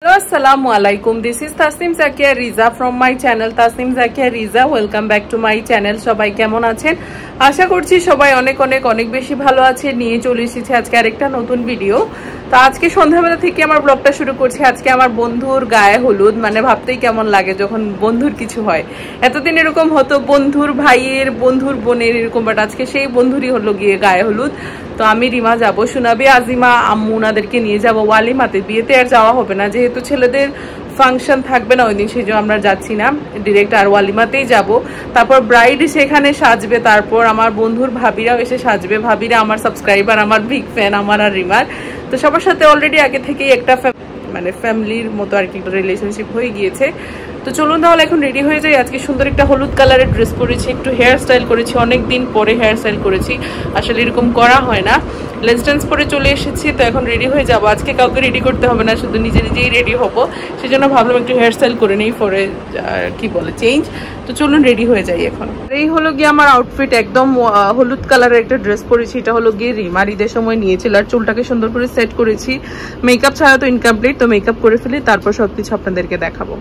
Hello, assalamu alaikum. This is Tasnim Zakia Riza from my channel Tasnim Zakia Riza. Welcome back to my channel. সবাই কেমন আছেন? আশা করছি সবাই অনেক বেশি ভালো আছে। নিয়ে চলে এসেছি আজকে আরেকটা নতুন ভিডিও। তো আজকে সন্ধ্যাবেলা থেকে আমার ব্লগটা শুরু করছি। আজকে আমার বন্ধুর গায়ে হলুদ, মানে ভাবতেই কেমন লাগে যখন বন্ধুর কিছু হয়। এতদিন এরকম হতো বন্ধুর ভাইয়ের, বন্ধুর বোনের এরকম, বাট আজকে সেই বন্ধুরই হলো গিয়ে গায়ে হলুদ। তো আমি রিমা যাব, সুনাবি, আজিমা, আম্মু ওনাদেরকে নিয়ে যাব ওয়ালিমাতে। বিয়েতে আর যাওয়া হবে না, যেহেতু ছেলেদের ফাংশন থাকবে না ওই দিন, সেই জন্য আমরা যাচ্ছি না, ডিরেক্ট আর ওয়ালিমাতেই যাব। তারপর ব্রাইড সেখানে সাজবে, তারপর আমার বন্ধুর ভাবিরাও এসে সাজবে। ভাবিরা আমার সাবস্ক্রাইবার, আমার বিগ ফ্যান, আমার আর রিমার। তো সবার সাথে অলরেডি আগে থেকেই একটা মানে ফ্যামিলির মতো আর কি একটা রিলেশনশিপ হয়ে গিয়েছে। তো চলুন তাহলে এখন রেডি হয়ে যাই। আজকে সুন্দর একটা হলুদ কালারের ড্রেস পরেছি, একটু হেয়ার স্টাইল করেছি, অনেক দিন পরে হেয়ার স্টাইল করেছি, আসলে এরকম করা হয় না। লেন্স টেন্স পরে চলে এসেছি, তো এখন রেডি হয়ে যাব। আজকে কাউকে রেডি করতে হবে না, শুধু নিজেই রেডি হবো, সেই জন্য ভাবলাম একটু হেয়ার স্টাইল করে নেই পরে কি বলে চেঞ্জ। তো চলুন রেডি হয়ে যাই এখন। এই হলো গিয়ে আমার আউটফিট, একদম হলুদ কালারের একটা ড্রেস পরেছি। এটা হলো গিয়ে রিমার ঈদের সময় নিয়েছিল, আর চুলটাকে সুন্দর করে সেট করেছি। মেকআপ ছাড়া তো ইনকমপ্লিট, তো মেকআপ করে ফেলি, তারপর সবকিছু আপনাদেরকে দেখাবো।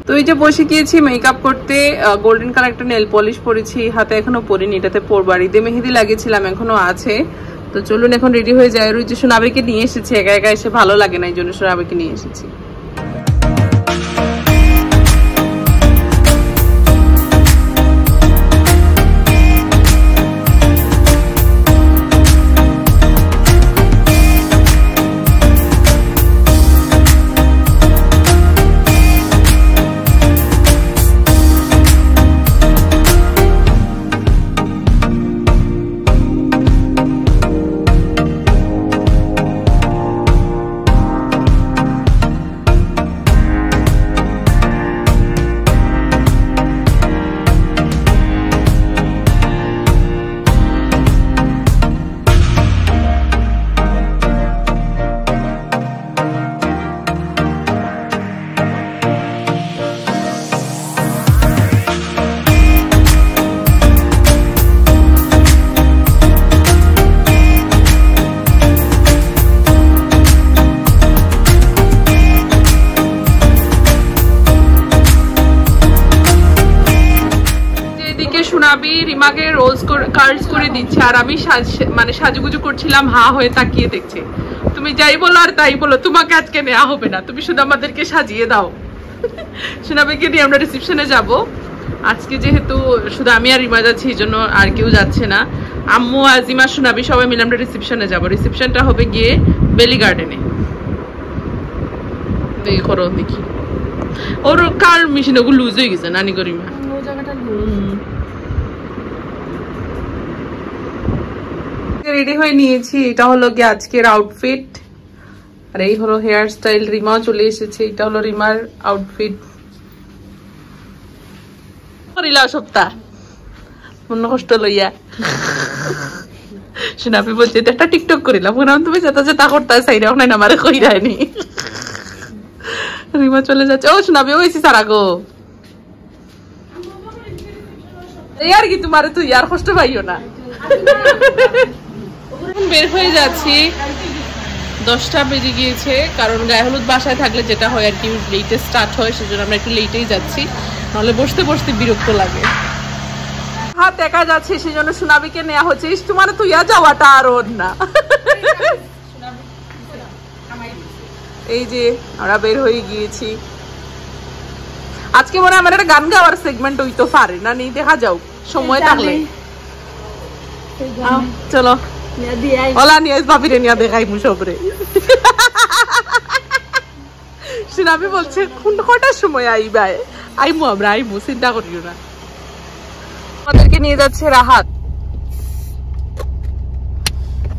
তো এই যে বসে গিয়েছি মেকআপ করতে। গোল্ডেন কালার একটা নেল পলিশ পরেছি, হাতে এখনো পরিনি, এটাতে পরবার। ঈদে মেহেদি লাগিয়েছিলাম, এখনো আছে। তো চলুন এখন রেডি হয়ে যায়। আর ওই যে সোনাবিকে নিয়ে এসেছি, একা একা এসে ভালো লাগে না, এই জন্য সোনাবিকে নিয়ে এসেছি। সুনাবি রিমাকে রোজ কার্ডস করে দিচ্ছে, আর আমি মানে সাজুগুজু করছিলাম, হা হয়ে তাকিয়ে দেখছে। তুমি যাই বলো আর তাই বলো, তোমাকে আজকে নেওয়া হবে না, তুমি শুধু আমাদেরকে সাজিয়ে দাও। সুনাবিকে নিয়ে আমরা রিসেপশনে যাব আজকে, যেহেতু শুধু আমি আর রিমা যাচ্ছি, এই জন্য আর কেউ যাচ্ছে না। আম্মু, আজিমা, সুনাবি সবাই মিলে আমরা রিসেপশনে যাব। রিসেপশনটা হবে গিয়ে বেলি গার্ডেনে। করো দেখি, ওর কার মেশিন ওগুলো লুজ হয়ে গেছে, নানি গরিমা রেডি হয়ে নিয়েছি। এটা হলো গিয়ে আজকের আউটফিট, আর এই হলো হেয়ার স্টাইল। রিমাও চলে এসেছে, এটা হলো রিমার আউটফিট। করিলা সপ্তাহ মন কষ্ট লইয়া শোনাবি বলছে একটা টিকটক করিলাম, তুমি যেটা করতে চাইরা ওখানে আমারে কইরানি। রিমা চলে যাচ্ছে। ও শোনাবি ওইছি সারা গো, এই আর কি, তোমার তুই আর কষ্ট পাইও না। বের হয়ে যাচ্ছি, 10টা বেজে গিয়েছে, কারণ গায়ে হলুদ বাসায় থাকলে যেটা হয় আর কি, লেটে স্টার্ট হয়, সেজন্য আমরা একটু লেটেই যাচ্ছি, নাহলে বসতে বসতে বিরক্ত লাগে। হাত একা যাচ্ছে, সেজন্য সুনাবিকে নেওয়া হচ্ছে। তোমার তুই যাওয়াটা আর ওর না। এই যে আমরা বের হয়ে গিয়েছি। আজকে মনে হয় আমার একটা গান গাওয়ার সেগমেন্ট হইতো পারে না, নেই দেখা যাও সময় থাকলে। চলো ওলা নিয়ে ভাবিরে নিয়ে দেখাই মুসবরে। সুনাবি বলছে কটার সময় আইবাই, আইমু আমরা, আইমু, চিন্তা করিও না। আমাদেরকে নিয়ে যাচ্ছে রাহাত,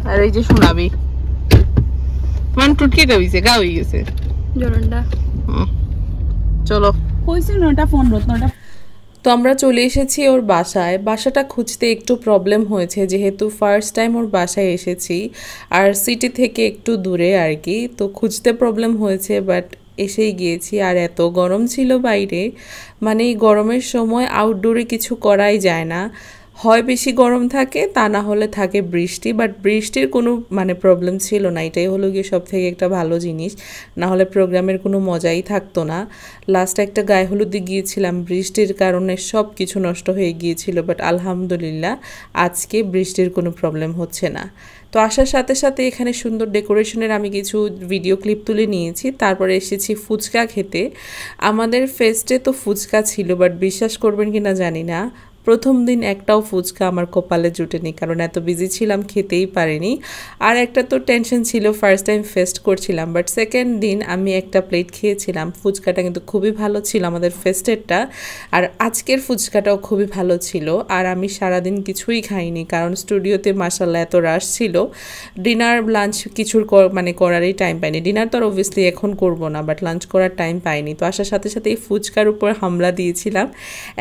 আর এই যে সুনাবি। মান টুটকে গাইছে, গা হয়ে গেছে জরন্ডা। চলো কইছি 9:15। তো আমরা চলে এসেছি ওর বাসায়। বাসাটা খুঁজতে একটু প্রবলেম হয়েছে, যেহেতু ফার্স্ট টাইম ওর বাসায় এসেছি, আর সিটি থেকে একটু দূরে আর কি, তো খুঁজতে প্রবলেম হয়েছে, বাট এসেই গিয়েছি। আর এত গরম ছিল বাইরে, মানে এই গরমের সময় আউটডোরে কিছু করাই যায় না। হয় বেশি গরম থাকে, তা না হলে থাকে বৃষ্টি। বাট বৃষ্টির কোনো মানে প্রবলেম ছিল না, এটাই হলো গিয়ে সব থেকে একটা ভালো জিনিস। না হলে প্রোগ্রামের কোনো মজাই থাকতো না। লাস্টে একটা গায়ে হলুদে গিয়েছিলাম, বৃষ্টির কারণে সব কিছু নষ্ট হয়ে গিয়েছিল। বাট আলহামদুলিল্লাহ আজকে বৃষ্টির কোনো প্রবলেম হচ্ছে না। তো আসার সাথে সাথে এখানে সুন্দর ডেকোরেশনের আমি কিছু ভিডিও ক্লিপ তুলে নিয়েছি। তারপরে এসেছি ফুচকা খেতে। আমাদের ফেস্টে তো ফুচকা ছিল, বাট বিশ্বাস করবেন কি না জানি না, প্রথম দিন একটাও ফুচকা আমার কপালে জুটেনি, কারণ এত বিজি ছিলাম খেতেই পারিনি। আর একটা তো টেনশন ছিল, ফার্স্ট টাইম ফেস্ট করছিলাম। বাট সেকেন্ড দিন আমি একটা প্লেট খেয়েছিলাম, ফুচকাটা কিন্তু খুবই ভালো ছিল আমাদের ফেস্টেরটা। আর আজকের ফুচকাটাও খুবই ভালো ছিল। আর আমি সারাদিন কিছুই খাইনি, কারণ স্টুডিওতে মাশাআল্লাহ এত রাশ ছিল, ডিনার লাঞ্চ কিছুর মানে করারই টাইম পাইনি। ডিনার তো আর অবভিয়াসলি এখন করব না, বাট লাঞ্চ করার টাইম পাইনি। তো আসার সাথে সাথে এই ফুচকার উপর হামলা দিয়েছিলাম।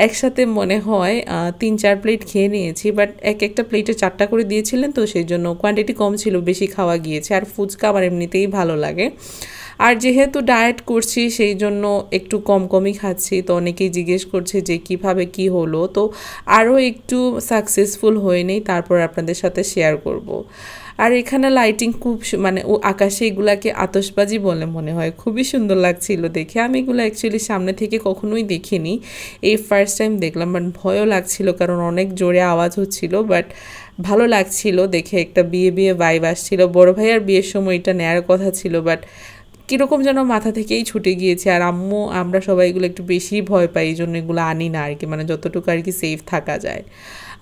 একসাথে মনে হয় 3-4 প্লেট খেয়ে নিয়েছি। বাট একটা প্লেটে 4টা করে দিয়েছিলেন, তো সেই জন্য কোয়ান্টিটি কম ছিল, বেশি খাওয়া গিয়েছে। আর ফুচকা আমার এমনিতেই ভালো লাগে। আর যেহেতু ডায়েট করছি সেই জন্য একটু কমই খাচ্ছি। তো অনেকেই জিজ্ঞেস করছে যে কিভাবে কি হলো। তো আরও একটু সাকসেসফুল হয়ে নেই, তারপর আপনাদের সাথে শেয়ার করব। আর এখানে লাইটিং খুব মানে আকাশে এগুলাকে আতশবাজি বলে মনে হয়, খুবই সুন্দর লাগছিল দেখে। আমি এগুলো অ্যাকচুয়ালি সামনে থেকে কখনোই দেখিনি, এই ফার্স্ট টাইম দেখলাম। বাট ভয়ও লাগছিল, কারণ অনেক জোরে আওয়াজ হচ্ছিল। বাট ভালো লাগছিল দেখে, একটা বিয়ে ভাইব আসছিল। বড় ভাইয়ার বিয়ের সময় এটা নেওয়ার কথা ছিল, বাট কীরকম যেন মাথা থেকেই ছুটে গিয়েছে। আর আম্মু আমরা সবাই এগুলো একটু বেশি ভয় পাই, এই জন্য এগুলো আনি না আর কি, মানে যতটুকু আর কি সেফ থাকা যায়।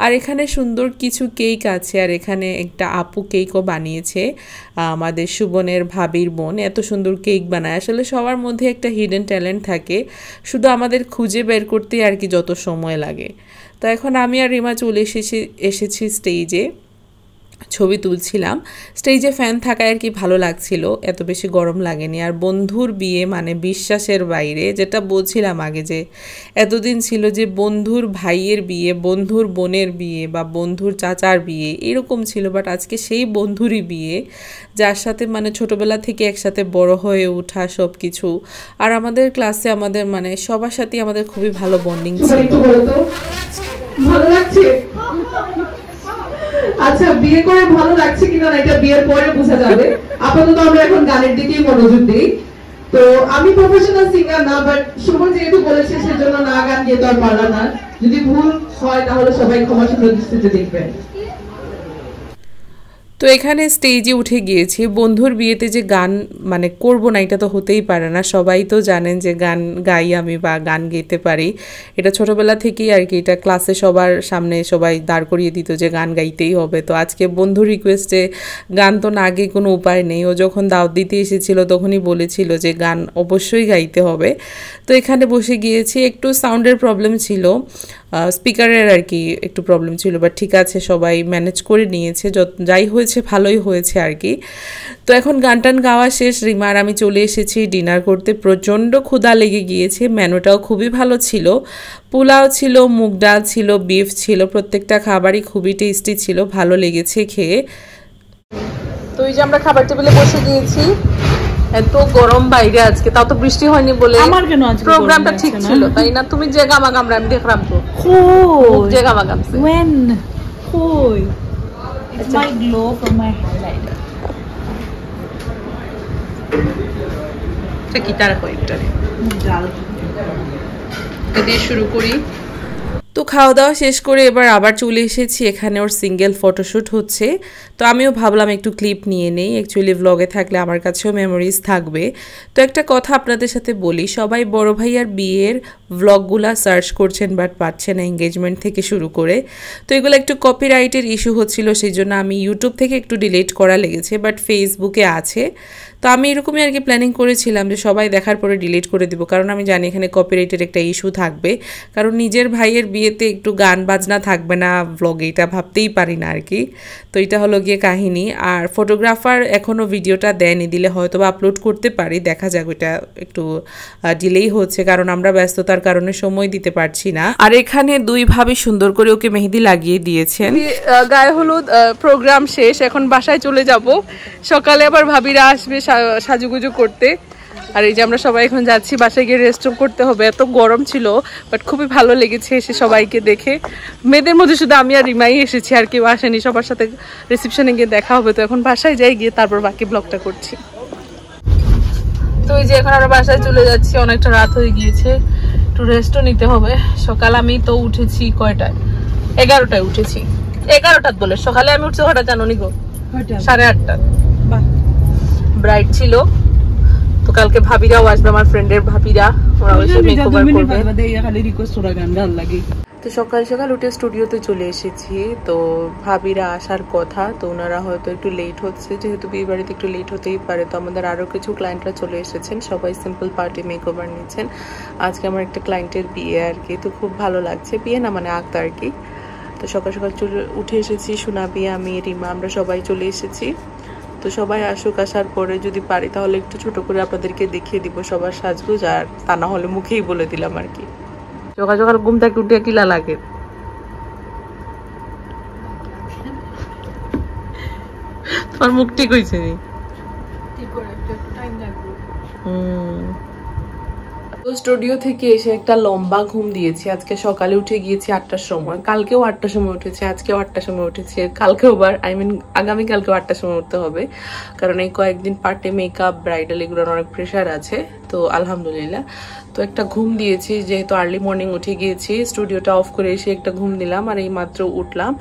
আর এখানে সুন্দর কিছু কেক আছে। আর এখানে একটা আপু কেকও বানিয়েছে, আমাদের সুবনের ভাবির বোন এত সুন্দর কেক বানায়। আসলে সবার মধ্যে একটা হিডেন ট্যালেন্ট থাকে, শুধু আমাদের খুঁজে বের করতে আর কি যত সময় লাগে। তো এখন আমি আর রিমা চলে এসেছি স্টেজে, ছবি তুলছিলাম। স্টেজে ফ্যান থাকায় আর কি ভালো লাগছিল, এত বেশি গরম লাগেনি। আর বন্ধুর বিয়ে মানে বিশ্বাসের বাইরে, যেটা বলছিলাম আগে যে এতদিন ছিল যে বন্ধুর ভাইয়ের বিয়ে, বন্ধুর বোনের বিয়ে বা বন্ধুর চাচার বিয়ে এরকম ছিল। বাট আজকে সেই বন্ধুরই বিয়ে, যার সাথে মানে ছোটবেলা থেকে একসাথে বড় হয়ে ওঠা সব কিছু। আর আমাদের ক্লাসে আমাদের মানে সবার সাথেই আমাদের খুবই ভালো বন্ডিং ছিল। ভালো লাগছে। আচ্ছা, বিয়ে করে ভালো লাগছে কিনা এটা বিয়ের পরে বোঝা যাবে। আপাতত আমরা এখন গানের দিকেই মনোযোগ দিই। তো আমি প্রফেশনাল সিঙ্গার না, বাট সুমন যেহেতু বলেছে সেজন্য না গান গেয়ে তো আর পারলাম না। যদি ভুল হয় তাহলে সবাই ক্ষমা সুন্দর দৃষ্টিতে দেখবেন। তো এখানে স্টেজে উঠে গিয়েছি। বন্ধুর বিয়েতে যে গান মানে করব না এটা তো হতেই পারে না, সবাই তো জানেন যে গান গাই আমি বা গান গেতে পারি। এটা ছোটবেলা থেকেই আর কি, এটা ক্লাসে সবার সামনে সবাই দাঁড় করিয়ে দিত যে গান গাইতেই হবে। তো আজকে বন্ধুর রিকোয়েস্টে গান তো না গিয়ে কোনো উপায় নেই। ও যখন দাওয়াত দিতে এসেছিল তখনই বলেছিল যে গান অবশ্যই গাইতে হবে। তো এখানে বসে গিয়েছি, একটু সাউন্ডের প্রবলেম ছিল, স্পিকারের আর কি একটু প্রবলেম ছিল, বাট ঠিক আছে সবাই ম্যানেজ করে নিয়েছে, যাই হয়েছে ভালোই হয়েছে আর কি। তো এখন গান টান গাওয়া শেষ, রিমার আমি চলে এসেছি ডিনার করতে। প্রচণ্ড ক্ষুধা লেগে গিয়েছে, মেনুটাও খুবই ভালো ছিল, পোলাও ছিল, মুগ ডাল ছিল, বিফ ছিল, প্রত্যেকটা খাবারই খুবই টেস্টি ছিল, ভালো লেগেছে খেয়ে। তো এই যে আমরা খাবার টেবিলে বসে গিয়েছি, এত গরম বাইরে আজকে, তাও তো বৃষ্টি হয়নি বলে আমার কেন আজকে প্রোগ্রামটা ঠিক ছিল, তাই না? তুমি যে গামাগাম আমি দেখলাম তো যে গামাগাম when কই it's my glow from my highlighter কি তার কয়েকটা ডাল দিয়ে শুরু করি। তো খাওয়া দাওয়া শেষ করে এবার আবার চলে এসেছি, এখানে ওর সিঙ্গেল ফটোশ্যুট হচ্ছে। তো আমিও ভাবলাম একটু ক্লিপ নিয়ে নেই, অ্যাকচুয়ালি ব্লগে থাকলে আমার কাছেও মেমোরিজ থাকবে। তো একটা কথা আপনাদের সাথে বলি, সবাই বড় ভাইয়ার বিয়ের ব্লগগুলা সার্চ করছেন বাট পাচ্ছেন না, এঙ্গেজমেন্ট থেকে শুরু করে। তো এগুলো একটু কপিরাইটের ইস্যু হচ্ছিল, সেই জন্য আমি ইউটিউব থেকে একটু ডিলিট করা লেগেছে, বাট ফেসবুকে আছে। তো আমি এরকমই আর কি প্ল্যানিং করেছিলাম যে সবাই দেখার পরে ডিলিট করে দিব, কারণ আমি জানি এখানে কপিরাইটের একটা ইস্যু থাকবে, কারণ নিজের ভাইয়ের বিয়েতে একটু গান বাজনা থাকবে না ব্লগে, এটা ভাবতেই পারি না আর কি। তো এটা হলো গিয়ে কাহিনী। আর ফটোগ্রাফার এখনও ভিডিওটা দেয়নি, দিলে হয়তো বা আপলোড করতে পারি, দেখা যাক, ওইটা একটু ডিলেই হচ্ছে কারণ আমরা ব্যস্ততার কারণে সময় দিতে পারছি না। আর এখানে দুই ভাবি সুন্দর করে ওকে মেহেদি লাগিয়ে দিয়েছেন। গায়ে হলুদ প্রোগ্রাম শেষ, এখন বাসায় চলে যাব, সকালে আবার ভাবিরা আসবে সাজুগুজু করতে। আর এই যে আমরা সবাই এখন যাচ্ছি বাসায় গিয়ে রেস্ট করতে হবে, এত গরম ছিল বাট খুবই ভালো লেগেছে এসে সবাইকে দেখে। মেয়েদের মধ্যে শুধু আমি আর রিমাই এসেছি, আর কেউ আসেনি, সবার সাথে রিসেপশনে গিয়ে দেখা হবে। তো এখন বাসায় যাই, গিয়ে তারপর বাকি ব্লগটা করছি। তো এই যে এখন আমরা বাসায় চলে যাচ্ছি, অনেকটা রাত হয়ে গিয়েছে, একটু রেস্টও নিতে হবে। সকাল আমি তো উঠেছি কয়টায়, 11টায় উঠেছি। 11টা বলে সকালে আমি উঠছি কটা জানো নি গো? 8:30। ব্রাইট ছিল তো, কালকে ভাবিরাও আসবে, আমার ফ্রেন্ডের ভাবিরা, ওরা এসে মেকওভার করবে। তো সকাল সকাল উঠে স্টুডিওতে চলে এসেছি। তো ভাবিরা আসার কথা, তো ওনারা হয়তো একটু লেট হচ্ছে, যেহেতু বিয়ে বাড়িতে একটু লেট হতেই পারে। তো আমাদের আরও কিছু ক্লায়েন্টরা চলে এসেছেন, সবাই সিম্পল পার্টি মেকওভার নিচ্ছেন। আজকে আমার একটা ক্লায়েন্টের বিয়ে আর কি, তো খুব ভালো লাগছে। বিয়ে না মানে আক্ত আর কি। তো সকাল সকাল উঠে এসেছি, সোনাবি, আমি, রিমা, আমরা সবাই চলে এসেছি। তো সবাই আসুক, আসার পরে যদি পারি তাহলে একটু ছোট করে আপনাদেরকে দেখিয়ে দিব সবার সাজগুজ, আর তা না হলে মুখেই বলে দিলাম আর কি। সকাল সকাল ঘুম থেকে উঠে কিলা লাগে? তোমার মুখ ঠিক হয়েছে? তো স্টুডিও থেকে এসে একটা লম্বা ঘুম দিয়েছি। আজকে সকালে উঠে গিয়েছি 8টার সময়, কালকেও 8টার সময় উঠেছি, আজকেও 8টার সময় উঠেছি, কালকেও আগামীকালকেও 8টার সময় উঠতে হবে, কারণ এই কয়েকদিন পার্টি মেকআপ ব্রাইডাল এগুলোর অনেক প্রেশার আছে। তো আলহামদুলিল্লাহ তো একটা ঘুম দিয়েছি, যেহেতু আর্লি মর্নিং উঠে গিয়েছি, স্টুডিওটা অফ করে এসে একটা ঘুম দিলাম, আর এই মাত্র উঠলাম।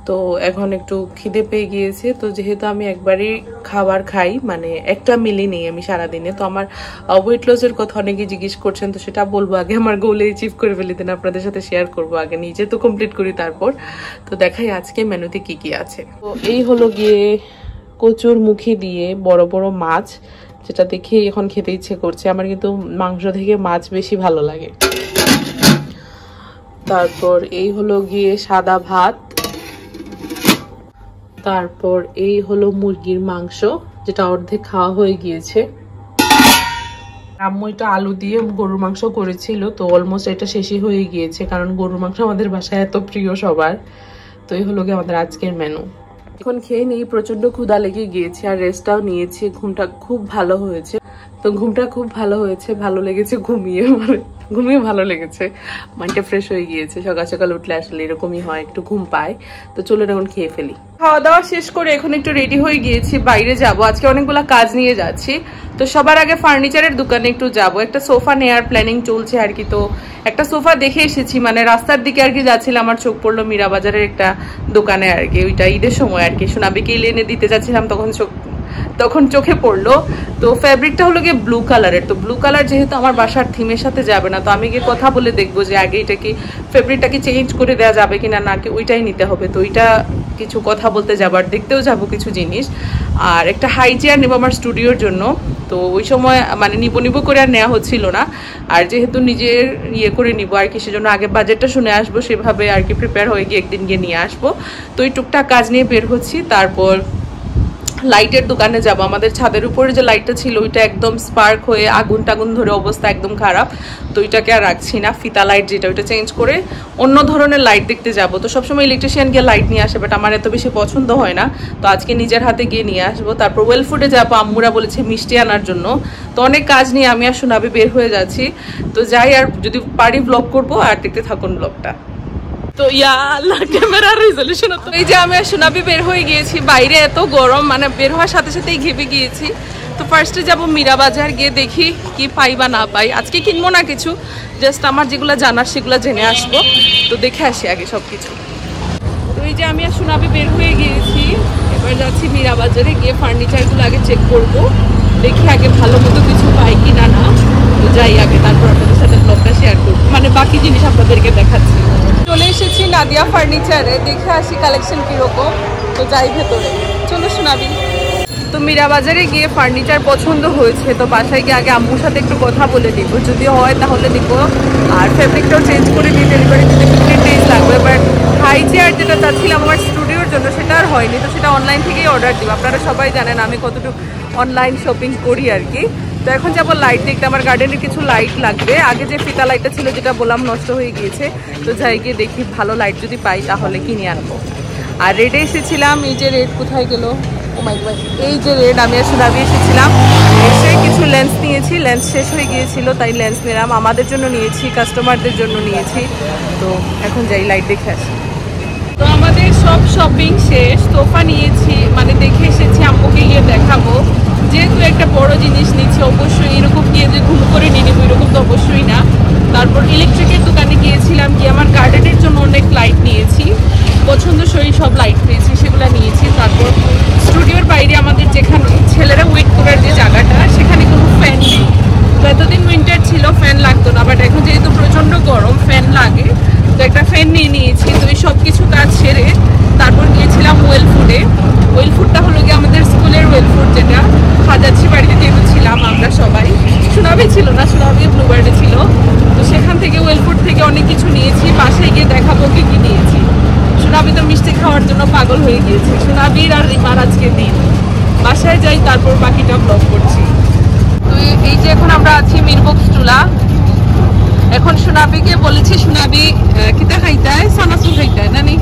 তো এখন একটু খিদে পেয়ে গিয়েছে। তো যেহেতু আমি একবারই খাবার খাই, মানে একটা মিলই নেই আমি সারাদিনে, তো আমার ওয়েট লসের কথা অনেকে জিজ্ঞেস করছেন, তো সেটা বলবো আগে, আমার গোলে অ্যাচিভ করে ফেলি, দেন আপনাদের সাথে শেয়ার করবো। আগে নিজে তো কমপ্লিট করি, তারপর তো দেখাই আজকে মেনুতে কি কি আছে। তো এই হলো গিয়ে কচুর মুখি দিয়ে বড় বড় মাছ, যেটা দেখে এখন খেতে ইচ্ছে করছে। আমার কিন্তু মাংস থেকে মাছ বেশি ভালো লাগে। তারপর এই হলো গিয়ে সাদা ভাত, তারপর এই হলো মুরগির মাংস, যেটা অর্ধেক খাওয়া হয়ে গিয়েছে। আম্মু এটা আলু দিয়ে গরুর মাংস করেছিল, তো অলমোস্ট এটা শেষই হয়ে গিয়েছে, কারণ গরুর মাংস আমাদের বাসায় এত প্রিয় সবার। তো এই হলো গিয়ে আমাদের আজকের মেনু। এখন খেয়ে নেই, প্রচন্ড ক্ষুধা লেগে গিয়েছে, আর রেস্টটাও নিয়েছি। ঘুমটা খুব ভালো হয়েছে, তো ঘুমটা খুব ভালো হয়েছে, ভালো লেগেছে ঘুমিয়ে, ঘুমিয়ে ভালো লেগেছে, মাইন্ডটা ফ্রেশ হয়ে গিয়েছে। সকাল সকাল উঠলে আসলে এরকমই হয়, একটু ঘুম পায়। তো চলো এখন খেয়ে ফেলি। খাওয়া দাওয়া শেষ করে এখন একটু রেডি হয়ে গিয়েছি, বাইরে যাব, আজকে অনেকগুলা কাজ নিয়ে যাচ্ছি। তো সবার আগে ফার্নিচারের দোকানে একটু যাব, একটা সোফা নেওয়ার প্ল্যানিং চলছে আর কি। তো একটা সোফা দেখে এসেছি, মানে রাস্তার দিকে আর কি যাচ্ছিলাম, আমার চোখ পড়লো মীরা বাজারের একটা দোকানে আর কি, ওইটা ঈদের সময় আর কি, সোনাবিকে এনে দিতে যাচ্ছিলাম, তখন চোখে পড়লো। তো ফ্যাব্রিকটা হলো গিয়ে ব্লু কালারের। তো ব্লু কালার যেহেতু আমার বাসার থিমের সাথে যাবে না, তো আমি গিয়ে কথা বলে দেখবো যে আগে এটা কি ফ্যাব্রিকটা কি চেঞ্জ করে দেওয়া যাবে কিনা, নাকি ওইটাই নিতে হবে। তো ওইটা কিছু কথা বলতে যাবার, দেখতেও যাবো কিছু জিনিস, আর একটা হাই চেয়ার নেবো আমার স্টুডিওর জন্য। তো ওই সময় মানে নিব করে আর নেওয়া হচ্ছিল না, আর যেহেতু নিজের ইয়ে করে নিবো আর কি, সেজন্য আগে বাজেটটা শুনে আসবো, সেভাবে আর কি প্রিপেয়ার হয়ে গিয়ে একদিন গিয়ে নিয়ে আসবো। তো এই টুকটাক কাজ নিয়ে বের হচ্ছি। তারপর লাইটের দোকানে যাব। আমাদের ছাদের উপরে যে লাইটটা ছিল ওইটা একদম স্পার্ক হয়ে আগুন টাগুন ধরে অবস্থা একদম খারাপ, তো ওইটাকে আর রাখছি না, ফিতা লাইট যেটা ওইটা চেঞ্জ করে অন্য ধরনের লাইট দেখতে যাব। তো সবসময় ইলেকট্রিশিয়ান গিয়ে লাইট নিয়ে আসে, বাট আমার এত বেশি পছন্দ হয় না, তো আজকে নিজের হাতে গিয়ে নিয়ে আসবো। তারপর ওয়েল ফুডে যাবো, আম্মুরা বলেছে মিষ্টি আনার জন্য। তো অনেক কাজ নিয়ে আমি আর সোনাবি বের হয়ে যাচ্ছি। তো যাই, আর যদি পারি ব্লগ করবো, আর দেখতে থাকুন ব্লগটা। তো ক্যামেরার রেজলিউশন। তো এই যে আমি আর সোনাবি বের হয়ে গিয়েছি, বাইরে এত গরম, মানে বের হওয়ার সাথে সাথেই ঘেপে গিয়েছি। তো ফার্স্টে যাবো মীরা বাজার, গিয়ে দেখি কি পাই বা না পাই। আজকে কিনবো না কিছু, জাস্ট আমার যেগুলো জানার সেগুলো জেনে আসবো। তো দেখে আসি আগে সব কিছু। তো এই যে আমি আর সোনাবি বের হয়ে গিয়েছি, এবার যাচ্ছি মীরা বাজারে, গিয়ে ফার্নিচারগুলো আগে চেক করবো, দেখি আগে ভালো মতো কিছু পাই কি না। তো যাই আগে, তারপর আপনাদের সাথে ব্লগটা শেয়ার করবো, মানে বাকি জিনিস আপনাদেরকে দেখাচ্ছি। চলে এসেছি নাদিয়া ফার্নিচারে, দেখে আসি কালেকশন কিরকম। তো যাই ভেতরে, চলো শোনাবি। তো মীরা বাজারে গিয়ে ফার্নিচার পছন্দ হয়েছে, তো বাসায় গিয়ে আগে আম্মুর সাথে একটু কথা বলে দিব, যদি হয় তাহলে দিব। আর ফেব্রিকটাও চেঞ্জ করে দিয়ে ডেলিভারি দিতে 15 days লাগবে। বাট হাই চেয়ার যেটা চাচ্ছিলাম আমার স্টুডিওর জন্য, সেটা আর হয়নি, তো সেটা অনলাইন থেকেই অর্ডার দিব। আপনারা সবাই জানেন আমি কতটুকু অনলাইন শপিং করি আর কি। তো এখন যাবো লাইট দেখতে, আমার গার্ডেনের কিছু লাইট লাগবে। আগে যে ফিতা লাইটটা ছিল যেটা বললাম নষ্ট হয়ে গিয়েছে, তো যাই গিয়ে দেখি ভালো লাইট যদি পাই তাহলে কিনে আনবো। আর রেডে এসেছিলাম, এই যে রেড কোথায় গেল, এই যে রেড, আমি আর সুনাবি এসেছিলাম, এসে কিছু লেন্স নিয়েছি, লেন্স শেষ হয়ে গিয়েছিল তাই লেন্স নিলাম, আমাদের জন্য নিয়েছি, কাস্টমারদের জন্য নিয়েছি। তো এখন যাই লাইট দেখে আসি। তো আমাদের সব শপিং শেষ, তোফা নিয়েছি, মানে দেখে এসেছি, আম্মুকে গিয়ে দেখাবো, যেহেতু একটা বড় জিনিস নিচ্ছি অবশ্যই এরকম গিয়ে যে ঘুম করে নিয়ে নেবো এরকম তো অবশ্যই না। তারপর ইলেকট্রিকের দোকানে গিয়েছিলাম, গিয়ে আমার গার্ডেনের জন্য অনেক লাইট নিয়েছি, পছন্দসই সব লাইট পেয়েছি, সেগুলো নিয়েছি। তারপর স্টুডিওর বাইরে আমাদের যেখানে ছেলেরা ওয়েট করার যে জায়গাটা, সেখানে কোনো ফ্যান নেই। তো এতদিন উইন্টার ছিল, ফ্যান লাগতো না, বাট এখন যেহেতু প্রচণ্ড গরম ফ্যান লাগে, তো একটা ফ্যান নিয়ে নিয়েছি। তো এই সব কিছু কাজ সেরে তারপর গিয়েছিলাম ওয়েল ফুডে। ওয়েল ফুডটা হলো গিয়ে আমাদের স্কুলের ওয়েল ফুড, যেটা হাজারছি বাড়িতে যেহেতু ছিলাম আমরা সবাই, সুনাবি ছিল না, সুনাবি ব্লুবার্ডে ছিল। তো সেখান থেকে ওয়েল ফুড থেকে অনেক কিছু নিয়েছি, বাসায় গিয়ে দেখাবো কি কি নিয়েছি। সুনাবি তো মিষ্টি খাওয়ার জন্য পাগল হয়ে গিয়েছে, সুনাবির আর রিমার আজকে দিন। বাসায় যাই তারপর বাকিটা ব্লগ করছি। তো এই যে এখন আমরা আছি মিরবক্স চুলা। এখন সুনাবিকে বলেছি, সুনাবি কিতা খাইতায়, সানাসুর খাইতায় নানি,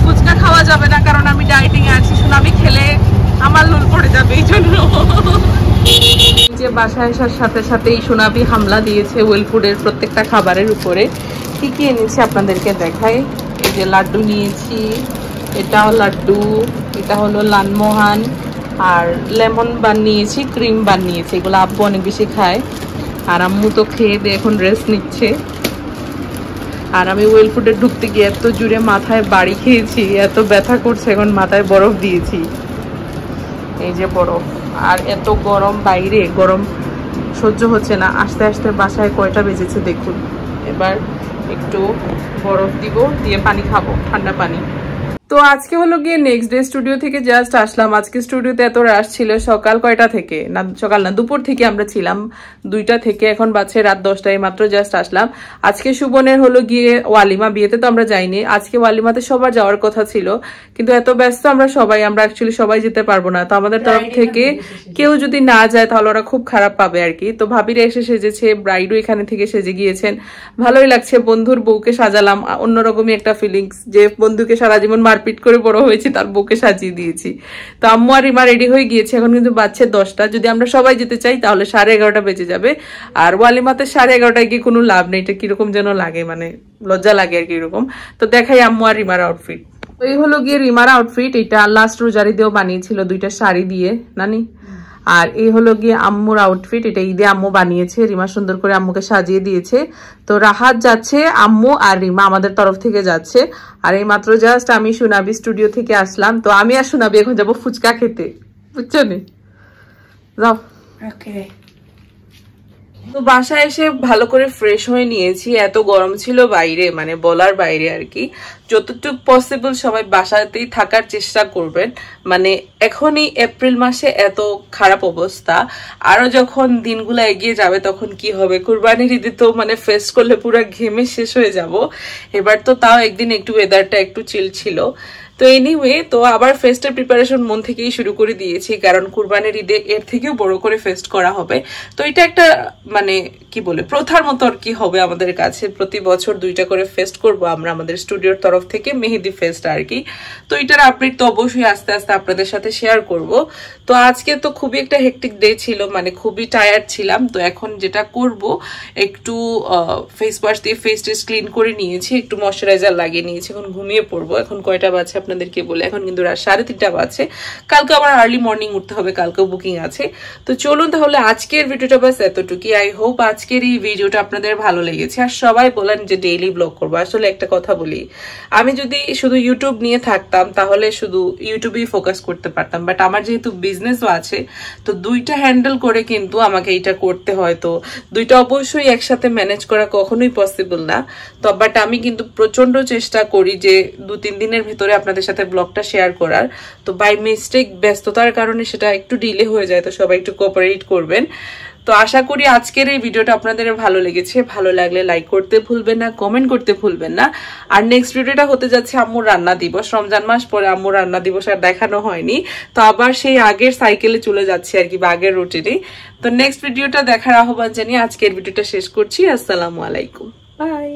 ফুচকা খাওয়া যাবে না কারণ আমি ডায়েটিং এ আছি, সুনাবি খেলে আমার লুল পড়ে যাবে, এই জন্য। যে বাসায় আসার সাথে সাথেই সুনাবি হামলা দিয়েছে ওয়েল ফুডের প্রত্যেকটা খাবারের উপরে। কি কি এনেছি আপনাদেরকে দেখাই। এই যে লাড্ডু নিয়েছি, এটাও লাড্ডু, এটা হলো লালমোহন, আর লেমন বান নিয়েছি, ক্রিম বান নিয়েছি, এগুলো আব্বু অনেক বেশি খায়। আর আম্মু তো খেয়ে দিয়ে এখন রেস্ট নিচ্ছে। আর আমি ওয়েল ফুডে ঢুকতে গিয়ে এত জুড়ে মাথায় বাড়ি খেয়েছি, এত ব্যথা করছে, এখন মাথায় বরফ দিয়েছি, এই যে বরফ। আর এত গরম বাইরে, গরম সহ্য হচ্ছে না। আস্তে আস্তে বাসায় কয়টা বেজেছে দেখুন। এবার একটু বরফ দিব, দিয়ে পানি খাবো, ঠান্ডা পানি। তো আজকে হলো গিয়ে নেক্সট ডে, স্টুডিও থেকে জাস্ট আসলাম। আজকে স্টুডিওতে এত রাশ ছিল, সকাল কয়টা থেকে, না সকাল না দুপুর থেকে আমরা ছিলাম, 2টা থেকে, এখন বাজছে রাত 10টায়, মাত্র জাস্ট আসলাম। আজকে সুবনের হলো গিয়ে ওয়ালিমা, বিয়েতে তো আমরা যাইনি, আজকে ওয়ালিমাতে সবার যাওয়ার কথা ছিল, কিন্তু এত ব্যস্ত আমরা অ্যাকচুয়ালি সবাই যেতে পারবো না। তো আমাদের তরফ থেকে কেউ যদি না যায় তাহলে ওরা খুব খারাপ পাবে আর কি। তো ভাবিরা এসে সেজেছে, ব্রাইডও এখানে থেকে সেজে গিয়েছেন, ভালোই লাগছে। বন্ধুর বউকে সাজালাম, অন্যরকমই একটা ফিলিংস, যে বন্ধুকে সারা জীবন মারপিট করে বড় হয়েছি তার বউকে সাজিয়ে দিয়েছি। তো আম্মু আর রিমা রেডি হয়ে গিয়েছে, এখন কিন্তু বাজছে 10টা। যদি আমরা সবাই যেতে চাই তাহলে 11:30 বেজে যাবে। আর ওয়ালিমাতে 11:30 গিয়ে কোনো লাভ নেই, এটা কিরকম যেন লাগে, মানে লজ্জা লাগে আর কি এরকম। তো দেখাই আম্মু আর রিমার আউটফিট। তো এই হলো গিয়ে রিমার আউটফিট, এটা লাস্ট রোজারি দিয়েও বানিয়েছিল, 2টা শাড়ি দিয়ে নানি। আর এই হলো গিয়ে আম্মুর আউটফিট, এটা ঈদে আম্মু বানিয়েছে, রিমা সুন্দর করে আম্মুকে সাজিয়ে দিয়েছে। তো রাহাত যাচ্ছে, আম্মু আর রিমা আমাদের তরফ থেকে যাচ্ছে। আর এই মাত্র জাস্ট আমি সুনাবি স্টুডিও থেকে আসলাম। তো আমি আর সুনাবি এখন যাবো ফুচকা খেতে, বুঝছো নি, যাও। তো বাসায় এসে ভালো করে ফ্রেশ হয়ে নিয়েছি, এত গরম ছিল বাইরে, মানে বলার বাইরে আর কি। যতটুকু পসিবল সবাই বাসাতেই থাকার চেষ্টা করবেন, মানে এখনই এপ্রিল মাসে এত খারাপ অবস্থা, আরো যখন দিনগুলো এগিয়ে যাবে তখন কি হবে। কুরবানির ঈদে তো মানে ফেস করলে পুরো ঘেমে শেষ হয়ে যাব। এবার তো তাও একদিন একটু ওয়েদারটা একটু চিল ছিল। তো এনিওয়ে, তো আবার ফেস্টের প্রিপারেশন মন থেকেই শুরু করে দিয়েছি, কারণ কুরবানির ঈদে এর থেকেও বড় করে ফেস্ট করা হবে। তো এটা একটা মানে কি বলে প্রথার মতো আর কি হবে আমাদের কাছে, প্রতি বছর 2টা করে ফেস্ট করব আমরা আমাদের স্টুডিওর তরফ থেকে, মেহেদি ফেস্ট আর কি। তো এটার আপডেট তো অবশ্যই আস্তে আস্তে আপনাদের সাথে শেয়ার করব। তো আজকে তো খুবই একটা হেক্টিক ডে ছিল, মানে খুবই টায়ার্ড ছিলাম। তো এখন যেটা করব, একটু ফেস ওয়াশ দিয়ে ফেস ক্লিন করে নিয়েছি, একটু ময়শ্চারাইজার লাগিয়ে নিয়েছি, এখন ঘুমিয়ে পড়বো। এখন কয়টা বাজে আপনাদেরকে বলে, এখন কিন্তু রাত 3:30 বাজে। কালকে আবার আর্লি মর্নিং উঠতে হবে, কালকেও বুকিং আছে। তো চলুন তাহলে আজকের ভিডিওটা বাস এতটুকুই। আই হোপ আজকের এই ভিডিওটা আপনাদের ভালো লেগেছে। আর সবাই বলেন যে ডেইলি ব্লগ করবো, আসলে একটা কথা বলি, আমি যদি শুধু ইউটিউব নিয়ে থাকতাম তাহলে শুধু ইউটিউবেই ফোকাস করতে পারতাম, বাট আমার যেহেতু বিজনেসও আছে, তো 2টা হ্যান্ডেল করে কিন্তু আমাকে এটা করতে হয়। তো 2টা অবশ্যই একসাথে ম্যানেজ করা কখনোই পসিবল না। তো বাট আমি কিন্তু প্রচন্ড চেষ্টা করি যে 2-3 দিনের ভিতরে আপনাদের সাথে ব্লগটা শেয়ার করার। তো বাই মিস্টেক ব্যস্ততার কারণে সেটা একটু ডিলে হয়ে যায়, তো সবাই একটু কোঅপারেট করবেন। তো আশা করি আজকের এই ভিডিওটা আপনাদের ভালো লেগেছে। ভালো লাগলে লাইক করতে ভুলবেন না, কমেন্ট করতে ভুলবেন না। আর নেক্সট ভিডিওটা হতে যাচ্ছে আম্মুর রান্না দিবস, রমজান মাস পরে আম্মুর রান্না দিবস আর দেখানো হয়নি। তো আবার সেই আগের সাইকেলে চলে যাচ্ছে আর কি, বা আগের রুটিনে। তো নেক্সট ভিডিওটা দেখার আহ্বান জানিয়ে আজকের ভিডিওটা শেষ করছি। আসসালামু আলাইকুম, বাই।